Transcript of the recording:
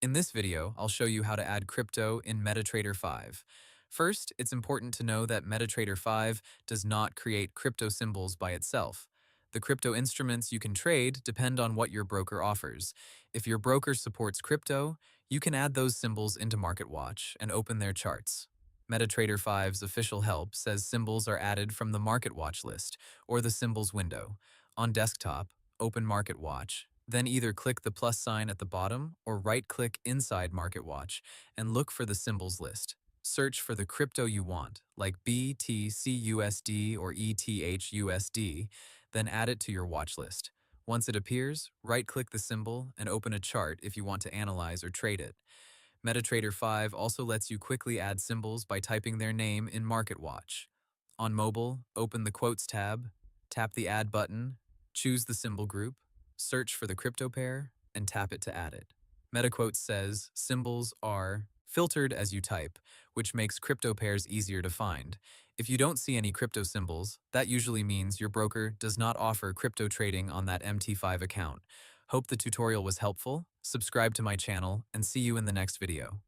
In this video, I'll show you how to add crypto in MetaTrader 5. First, it's important to know that MetaTrader 5 does not create crypto symbols by itself. The crypto instruments you can trade depend on what your broker offers. If your broker supports crypto, you can add those symbols into MarketWatch and open their charts. MetaTrader 5's official help says symbols are added from the MarketWatch list or the symbols window. On desktop, open MarketWatch, then either click the plus sign at the bottom or right-click inside MarketWatch and look for the symbols list. Search for the crypto you want, like BTCUSD or ETHUSD, then add it to your watch list. Once it appears, right-click the symbol and open a chart if you want to analyze or trade it. MetaTrader 5 also lets you quickly add symbols by typing their name in MarketWatch. On mobile, open the Quotes tab, tap the Add button, choose the symbol group, search for the crypto pair, and tap it to add it. MetaQuotes says symbols are filtered as you type, which makes crypto pairs easier to find. If you don't see any crypto symbols, that usually means your broker does not offer crypto trading on that MT5 account. Hope the tutorial was helpful. Subscribe to my channel and see you in the next video.